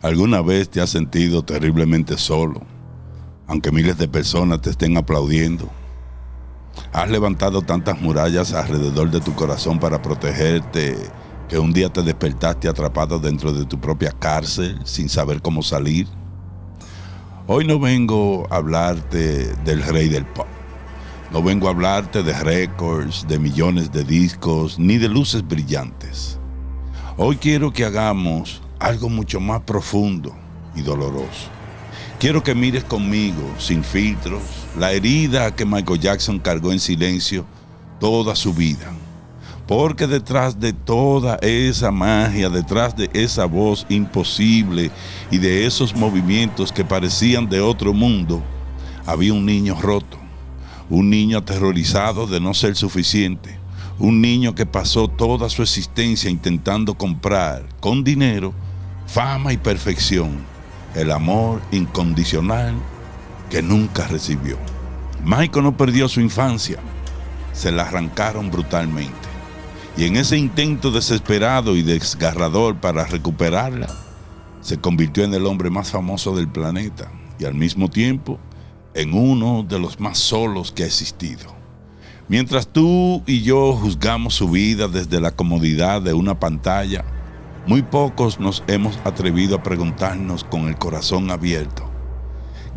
¿Alguna vez te has sentido terriblemente solo, aunque miles de personas te estén aplaudiendo? ¿Has levantado tantas murallas alrededor de tu corazón para protegerte que un día te despertaste atrapado dentro de tu propia cárcel sin saber cómo salir? Hoy no vengo a hablarte del rey del pop. No vengo a hablarte de récords, de millones de discos, ni de luces brillantes. Hoy quiero que hagamos algo mucho más profundo y doloroso. Quiero que mires conmigo, sin filtros, la herida que Michael Jackson cargó en silencio toda su vida. Porque detrás de toda esa magia, detrás de esa voz imposible y de esos movimientos que parecían de otro mundo, había un niño roto, un niño aterrorizado de no ser suficiente, un niño que pasó toda su existencia intentando comprar con dinero fama y perfección, el amor incondicional que nunca recibió. Michael no perdió su infancia, se la arrancaron brutalmente. Y en ese intento desesperado y desgarrador para recuperarla, se convirtió en el hombre más famoso del planeta y al mismo tiempo en uno de los más solos que ha existido. Mientras tú y yo juzgamos su vida desde la comodidad de una pantalla, muy pocos nos hemos atrevido a preguntarnos con el corazón abierto: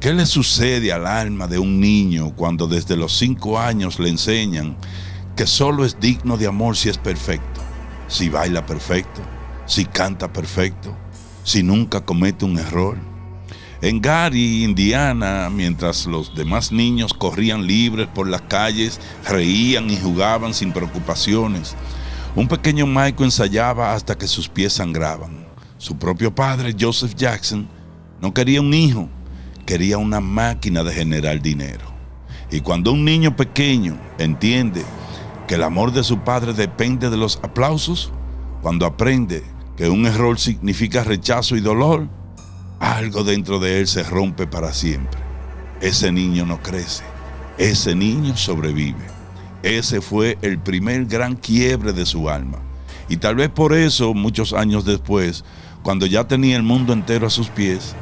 ¿qué le sucede al alma de un niño cuando desde los 5 años le enseñan que solo es digno de amor si es perfecto, si baila perfecto, si canta perfecto, si nunca comete un error? En Gary, Indiana, mientras los demás niños corrían libres por las calles, reían y jugaban sin preocupaciones, un pequeño Michael ensayaba hasta que sus pies sangraban. Su propio padre, Joseph Jackson, no quería un hijo, quería una máquina de generar dinero. Y cuando un niño pequeño entiende que el amor de su padre depende de los aplausos, cuando aprende que un error significa rechazo y dolor, algo dentro de él se rompe para siempre. Ese niño no crece, ese niño sobrevive. Ese fue el primer gran quiebre de su alma. Y tal vez por eso, muchos años después, cuando ya tenía el mundo entero a sus pies,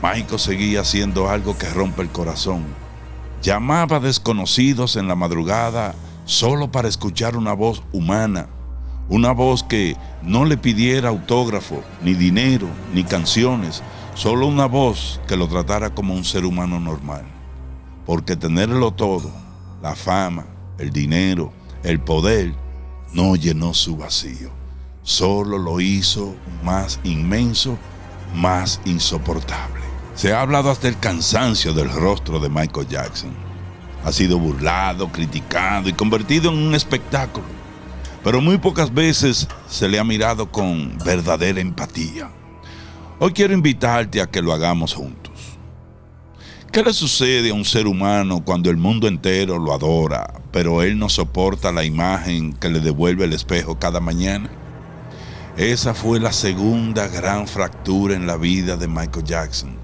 Michael seguía haciendo algo que rompe el corazón. Llamaba a desconocidos en la madrugada solo para escuchar una voz humana, una voz que no le pidiera autógrafo, ni dinero, ni canciones, solo una voz que lo tratara como un ser humano normal. Porque tenerlo todo, la fama, el dinero, el poder, no llenó su vacío, solo lo hizo más inmenso, más insoportable. Se ha hablado hasta el cansancio del rostro de Michael Jackson. Ha sido burlado, criticado y convertido en un espectáculo, pero muy pocas veces se le ha mirado con verdadera empatía. Hoy quiero invitarte a que lo hagamos juntos. ¿Qué le sucede a un ser humano cuando el mundo entero lo adora, pero él no soporta la imagen que le devuelve el espejo cada mañana? Esa fue la segunda gran fractura en la vida de Michael Jackson.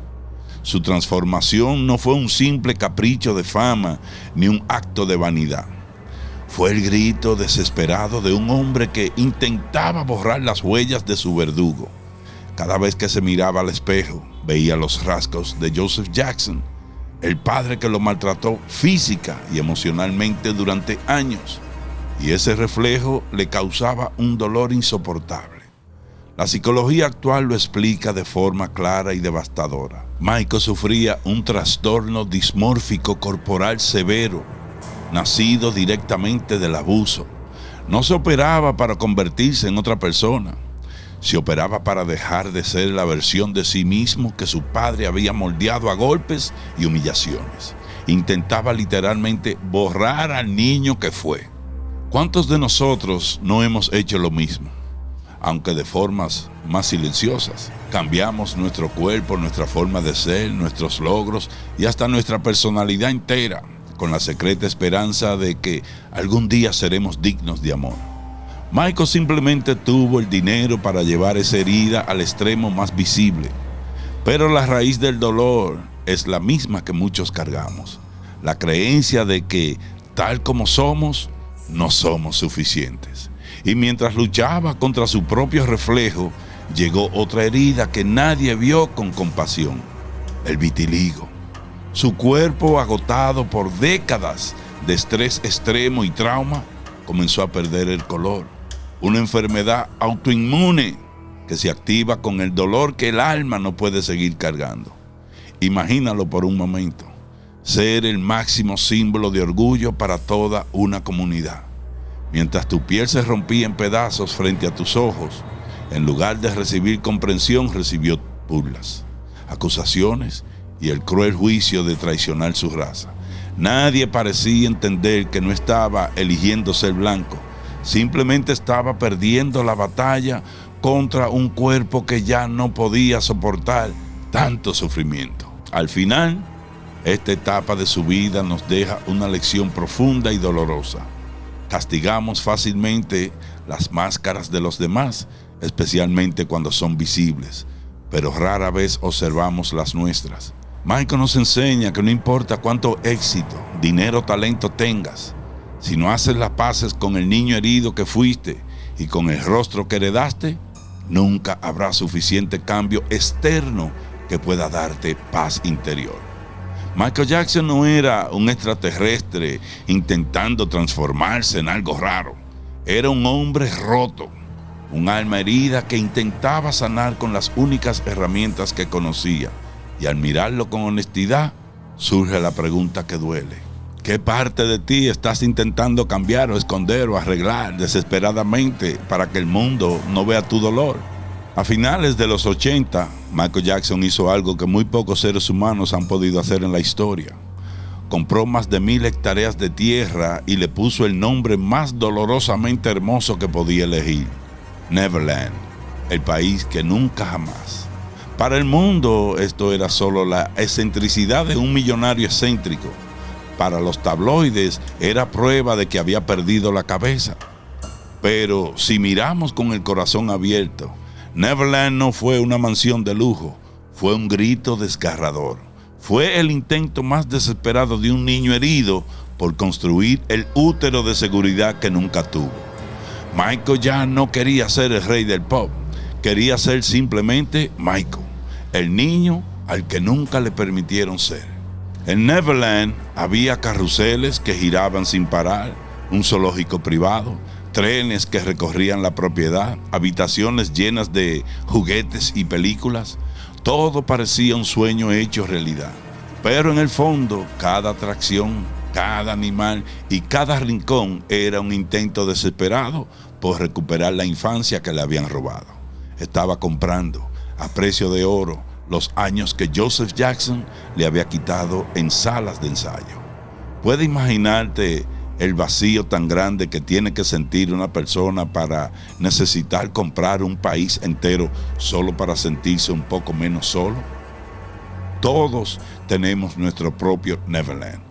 Su transformación no fue un simple capricho de fama ni un acto de vanidad. Fue el grito desesperado de un hombre que intentaba borrar las huellas de su verdugo. Cada vez que se miraba al espejo, veía los rasgos de Joseph Jackson, el padre que lo maltrató física y emocionalmente durante años, y ese reflejo le causaba un dolor insoportable. La psicología actual lo explica de forma clara y devastadora. Michael sufría un trastorno dismórfico corporal severo, nacido directamente del abuso. No se operaba para convertirse en otra persona. Se operaba para dejar de ser la versión de sí mismo que su padre había moldeado a golpes y humillaciones. Intentaba literalmente borrar al niño que fue. ¿Cuántos de nosotros no hemos hecho lo mismo? Aunque de formas más silenciosas. Cambiamos nuestro cuerpo, nuestra forma de ser, nuestros logros y hasta nuestra personalidad entera, con la secreta esperanza de que algún día seremos dignos de amor. Michael simplemente tuvo el dinero para llevar esa herida al extremo más visible. Pero la raíz del dolor es la misma que muchos cargamos. La creencia de que, tal como somos, no somos suficientes. Y mientras luchaba contra su propio reflejo, llegó otra herida que nadie vio con compasión: el vitiligo. Su cuerpo, agotado por décadas de estrés extremo y trauma, comenzó a perder el color. Una enfermedad autoinmune que se activa con el dolor que el alma no puede seguir cargando. Imagínalo por un momento: ser el máximo símbolo de orgullo para toda una comunidad. Mientras tu piel se rompía en pedazos frente a tus ojos, en lugar de recibir comprensión, recibió burlas, acusaciones y el cruel juicio de traicionar su raza. Nadie parecía entender que no estaba eligiendo ser blanco, simplemente estaba perdiendo la batalla contra un cuerpo que ya no podía soportar tanto sufrimiento. Al final, esta etapa de su vida nos deja una lección profunda y dolorosa. Castigamos fácilmente las máscaras de los demás, especialmente cuando son visibles, pero rara vez observamos las nuestras. Michael nos enseña que no importa cuánto éxito, dinero o talento tengas, si no haces las paces con el niño herido que fuiste y con el rostro que heredaste, nunca habrá suficiente cambio externo que pueda darte paz interior. Michael Jackson no era un extraterrestre intentando transformarse en algo raro. Era un hombre roto, un alma herida que intentaba sanar con las únicas herramientas que conocía. Y al mirarlo con honestidad, surge la pregunta que duele: ¿qué parte de ti estás intentando cambiar o esconder o arreglar desesperadamente para que el mundo no vea tu dolor? A finales de los 80, Michael Jackson hizo algo que muy pocos seres humanos han podido hacer en la historia. Compró más de 1,000 hectáreas de tierra y le puso el nombre más dolorosamente hermoso que podía elegir: Neverland, el país que nunca jamás. Para el mundo, esto era solo la excentricidad de un millonario excéntrico. Para los tabloides, era prueba de que había perdido la cabeza. Pero si miramos con el corazón abierto, Neverland no fue una mansión de lujo, fue un grito desgarrador. Fue el intento más desesperado de un niño herido por construir el útero de seguridad que nunca tuvo. Michael ya no quería ser el rey del pop, quería ser simplemente Michael, el niño al que nunca le permitieron ser. En Neverland había carruseles que giraban sin parar, un zoológico privado, trenes que recorrían la propiedad, habitaciones llenas de juguetes y películas. Todo parecía un sueño hecho realidad. Pero en el fondo, cada atracción, cada animal y cada rincón era un intento desesperado por recuperar la infancia que le habían robado. Estaba comprando a precio de oro los años que Joseph Jackson le había quitado en salas de ensayo. ¿Puedes imaginarte el vacío tan grande que tiene que sentir una persona para necesitar comprar un país entero solo para sentirse un poco menos solo? Todos tenemos nuestro propio Neverland.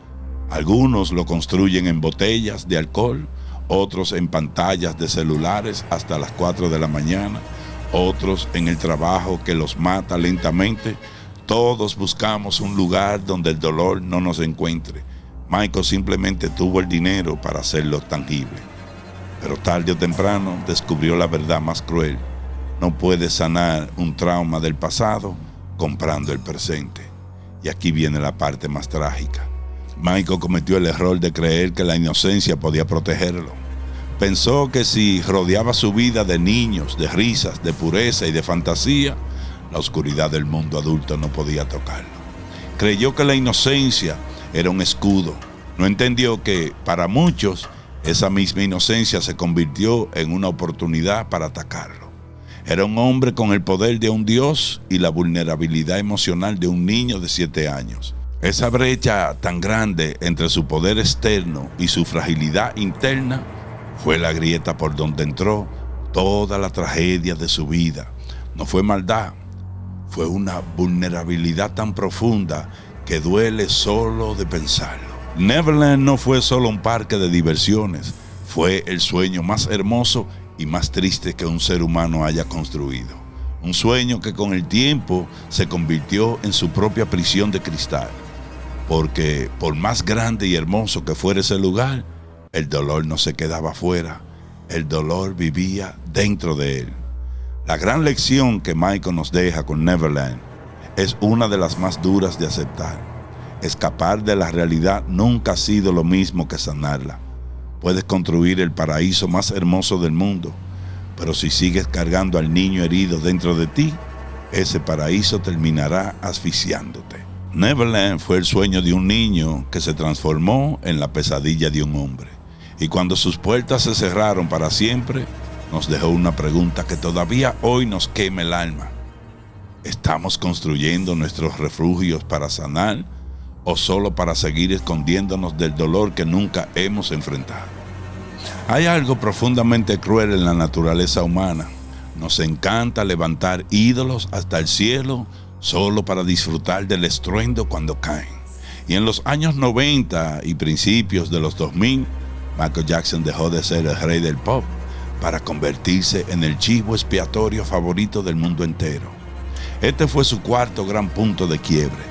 Algunos lo construyen en botellas de alcohol, otros en pantallas de celulares hasta las 4 de la mañana, otros en el trabajo que los mata lentamente. Todos buscamos un lugar donde el dolor no nos encuentre. Michael simplemente tuvo el dinero para hacerlo tangible. Pero tarde o temprano descubrió la verdad más cruel: no puedes sanar un trauma del pasado comprando el presente. Y aquí viene la parte más trágica. Michael cometió el error de creer que la inocencia podía protegerlo. Pensó que si rodeaba su vida de niños, de risas, de pureza y de fantasía, la oscuridad del mundo adulto no podía tocarlo. Creyó que la inocencia era un escudo. No entendió que, para muchos, esa misma inocencia se convirtió en una oportunidad para atacarlo. Era un hombre con el poder de un dios y la vulnerabilidad emocional de un niño de 7 años. Esa brecha tan grande entre su poder externo y su fragilidad interna fue la grieta por donde entró toda la tragedia de su vida. No fue maldad, fue una vulnerabilidad tan profunda que duele solo de pensarlo. Neverland no fue solo un parque de diversiones, fue el sueño más hermoso y más triste que un ser humano haya construido. Un sueño que con el tiempo se convirtió en su propia prisión de cristal. Porque por más grande y hermoso que fuera ese lugar, el dolor no se quedaba afuera, el dolor vivía dentro de él. La gran lección que Michael nos deja con Neverland es una de las más duras de aceptar. Escapar de la realidad nunca ha sido lo mismo que sanarla. Puedes construir el paraíso más hermoso del mundo, pero si sigues cargando al niño herido dentro de ti, ese paraíso terminará asfixiándote. Neverland fue el sueño de un niño que se transformó en la pesadilla de un hombre. Y cuando sus puertas se cerraron para siempre, nos dejó una pregunta que todavía hoy nos quema el alma. ¿Estamos construyendo nuestros refugios para sanar o solo para seguir escondiéndonos del dolor que nunca hemos enfrentado? Hay algo profundamente cruel en la naturaleza humana. Nos encanta levantar ídolos hasta el cielo solo para disfrutar del estruendo cuando caen. Y en los años 90 y principios de los 2000, Michael Jackson dejó de ser el rey del pop para convertirse en el chivo expiatorio favorito del mundo entero. Este fue su cuarto gran punto de quiebre,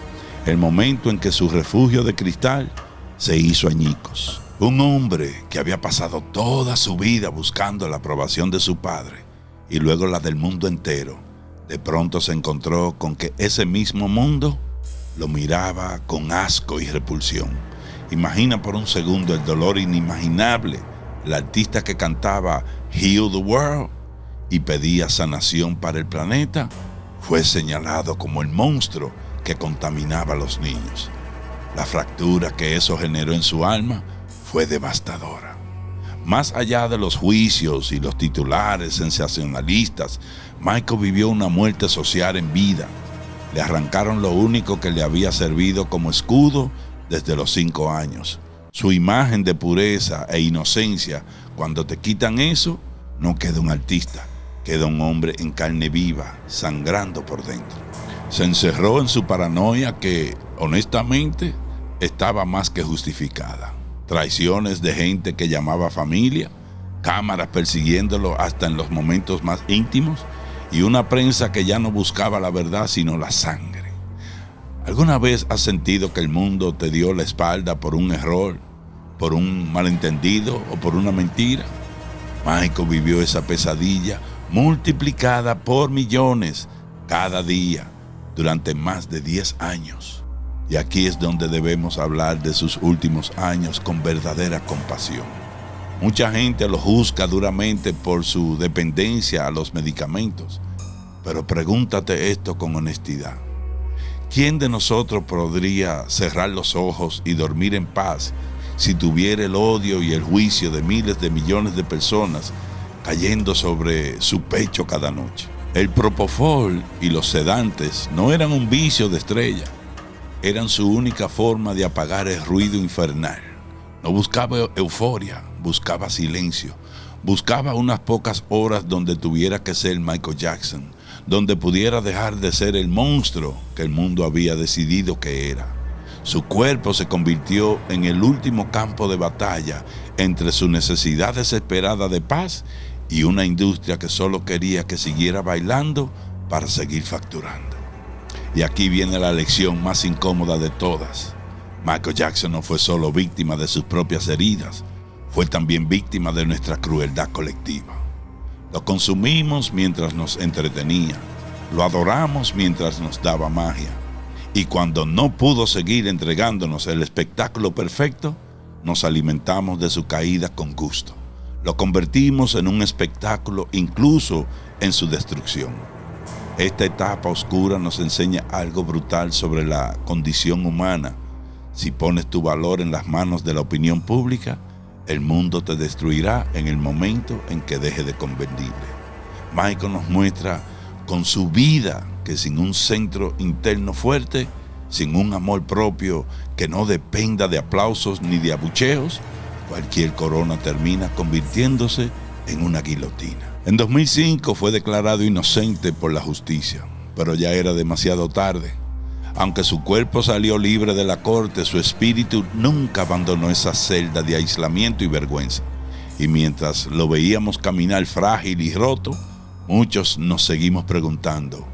el momento en que su refugio de cristal se hizo añicos. Un hombre que había pasado toda su vida buscando la aprobación de su padre y luego la del mundo entero, de pronto se encontró con que ese mismo mundo lo miraba con asco y repulsión. Imagina por un segundo el dolor inimaginable. El artista que cantaba Heal the World y pedía sanación para el planeta fue señalado como el monstruo que contaminaba a los niños. La fractura que eso generó en su alma fue devastadora. Más allá de los juicios y los titulares sensacionalistas, Michael vivió una muerte social en vida. Le arrancaron lo único que le había servido como escudo desde los 5 años. Su imagen de pureza e inocencia. Cuando te quitan eso, no queda un artista, queda un hombre en carne viva, sangrando por dentro. Se encerró en su paranoia que, honestamente, estaba más que justificada. Traiciones de gente que llamaba familia, cámaras persiguiéndolo hasta en los momentos más íntimos y una prensa que ya no buscaba la verdad sino la sangre. ¿Alguna vez has sentido que el mundo te dio la espalda por un error, por un malentendido o por una mentira? Michael vivió esa pesadilla multiplicada por millones cada día durante más de 10 años. Y aquí es donde debemos hablar de sus últimos años con verdadera compasión. Mucha gente lo juzga duramente por su dependencia a los medicamentos, pero pregúntate esto con honestidad. ¿Quién de nosotros podría cerrar los ojos y dormir en paz si tuviera el odio y el juicio de miles de millones de personas cayendo sobre su pecho cada noche? El propofol y los sedantes no eran un vicio de estrella, eran su única forma de apagar el ruido infernal. No buscaba euforia, buscaba silencio, buscaba unas pocas horas donde tuviera que ser Michael Jackson, donde pudiera dejar de ser el monstruo que el mundo había decidido que era. Su cuerpo se convirtió en el último campo de batalla entre su necesidad desesperada de paz y una industria que solo quería que siguiera bailando para seguir facturando. Y aquí viene la lección más incómoda de todas. Michael Jackson no fue solo víctima de sus propias heridas, fue también víctima de nuestra crueldad colectiva. Lo consumimos mientras nos entretenía, lo adoramos mientras nos daba magia, y cuando no pudo seguir entregándonos el espectáculo perfecto, nos alimentamos de su caída con gusto. Lo convertimos en un espectáculo, incluso en su destrucción. Esta etapa oscura nos enseña algo brutal sobre la condición humana. Si pones tu valor en las manos de la opinión pública, el mundo te destruirá en el momento en que deje de convenirle. Michael nos muestra con su vida que sin un centro interno fuerte, sin un amor propio que no dependa de aplausos ni de abucheos, cualquier corona termina convirtiéndose en una guillotina. En 2005 fue declarado inocente por la justicia, pero ya era demasiado tarde. Aunque su cuerpo salió libre de la corte, su espíritu nunca abandonó esa celda de aislamiento y vergüenza. Y mientras lo veíamos caminar frágil y roto, muchos nos seguimos preguntando,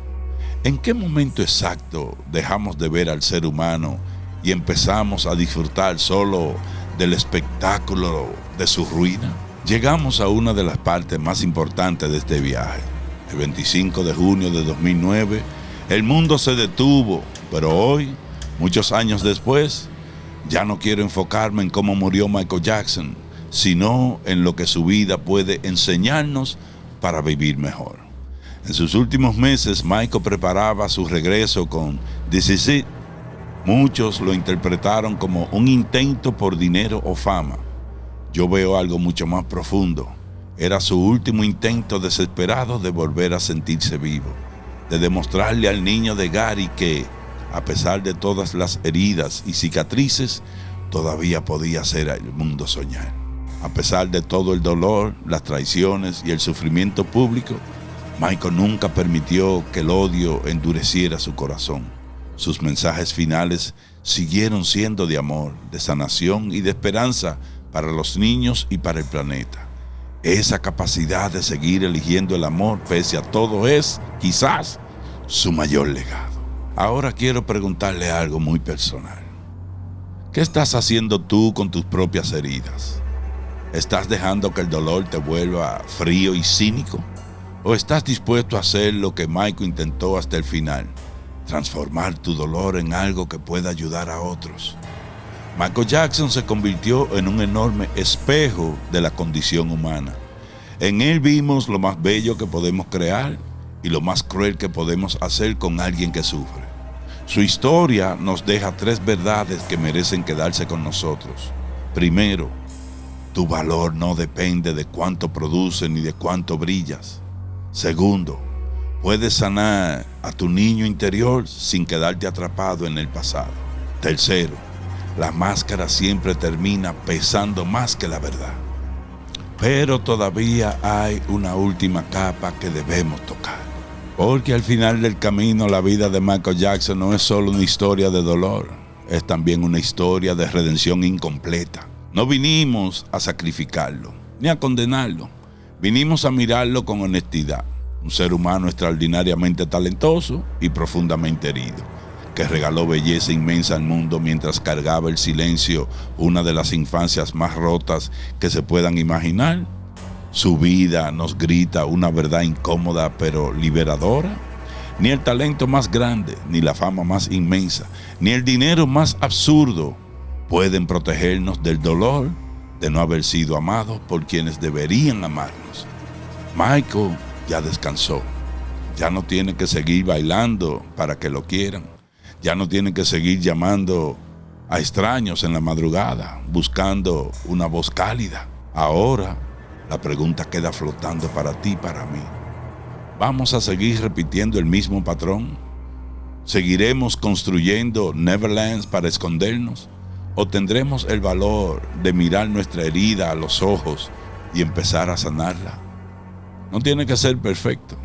¿en qué momento exacto dejamos de ver al ser humano y empezamos a disfrutar solo del espectáculo de su ruina? Llegamos a una de las partes más importantes de este viaje. El 25 de junio de 2009, el mundo se detuvo, pero hoy, muchos años después, ya no quiero enfocarme en cómo murió Michael Jackson, sino en lo que su vida puede enseñarnos para vivir mejor. En sus últimos meses, Michael preparaba su regreso con This Is It. Muchos lo interpretaron como un intento por dinero o fama. Yo veo algo mucho más profundo. Era su último intento desesperado de volver a sentirse vivo, de demostrarle al niño de Gary que, a pesar de todas las heridas y cicatrices, todavía podía hacer al mundo soñar. A pesar de todo el dolor, las traiciones y el sufrimiento público, Michael nunca permitió que el odio endureciera su corazón. Sus mensajes finales siguieron siendo de amor, de sanación y de esperanza para los niños y para el planeta. Esa capacidad de seguir eligiendo el amor pese a todo es, quizás, su mayor legado. Ahora quiero preguntarle algo muy personal. ¿Qué estás haciendo tú con tus propias heridas? ¿Estás dejando que el dolor te vuelva frío y cínico? ¿O estás dispuesto a hacer lo que Michael intentó hasta el final? Transformar tu dolor en algo que pueda ayudar a otros. Michael Jackson se convirtió en un enorme espejo de la condición humana. En él vimos lo más bello que podemos crear y lo más cruel que podemos hacer con alguien que sufre. Su historia nos deja 3 verdades que merecen quedarse con nosotros. Primero, tu valor no depende de cuánto produces ni de cuánto brillas. Segundo, puedes sanar a tu niño interior sin quedarte atrapado en el pasado. Tercero, la máscara siempre termina pesando más que la verdad. Pero todavía hay una última capa que debemos tocar. Porque al final del camino, la vida de Michael Jackson no es solo una historia de dolor, es también una historia de redención incompleta. No vinimos a sacrificarlo, ni a condenarlo. Vinimos a mirarlo con honestidad. Un ser humano extraordinariamente talentoso y profundamente herido, que regaló belleza inmensa al mundo mientras cargaba el silencio una de las infancias más rotas que se puedan imaginar. Su vida nos grita una verdad incómoda pero liberadora. Ni el talento más grande, ni la fama más inmensa, ni el dinero más absurdo pueden protegernos del dolor de no haber sido amados por quienes deberían amarnos. Michael ya descansó. Ya no tiene que seguir bailando para que lo quieran. Ya no tiene que seguir llamando a extraños en la madrugada, buscando una voz cálida. Ahora, la pregunta queda flotando para ti y para mí. ¿Vamos a seguir repitiendo el mismo patrón? ¿Seguiremos construyendo Neverlands para escondernos? ¿O tendremos el valor de mirar nuestra herida a los ojos y empezar a sanarla? No tiene que ser perfecto.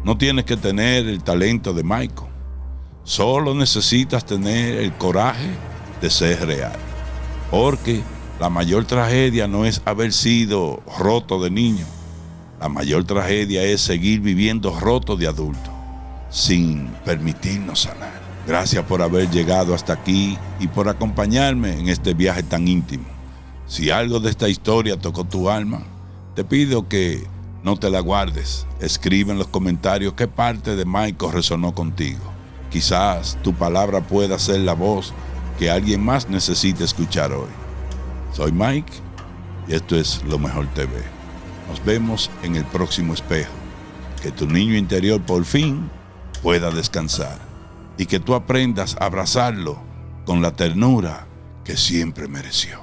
No tienes que tener el talento de Michael. Solo necesitas tener el coraje de ser real. Porque la mayor tragedia no es haber sido roto de niño. La mayor tragedia es seguir viviendo roto de adulto, sin permitirnos sanar. Gracias por haber llegado hasta aquí y por acompañarme en este viaje tan íntimo. Si algo de esta historia tocó tu alma, te pido que no te la guardes. Escribe en los comentarios qué parte de Michael resonó contigo. Quizás tu palabra pueda ser la voz que alguien más necesite escuchar hoy. Soy Mike y esto es Lo Mejor TV. Nos vemos en el próximo espejo. Que tu niño interior por fin pueda descansar y que tú aprendas a abrazarlo con la ternura que siempre mereció.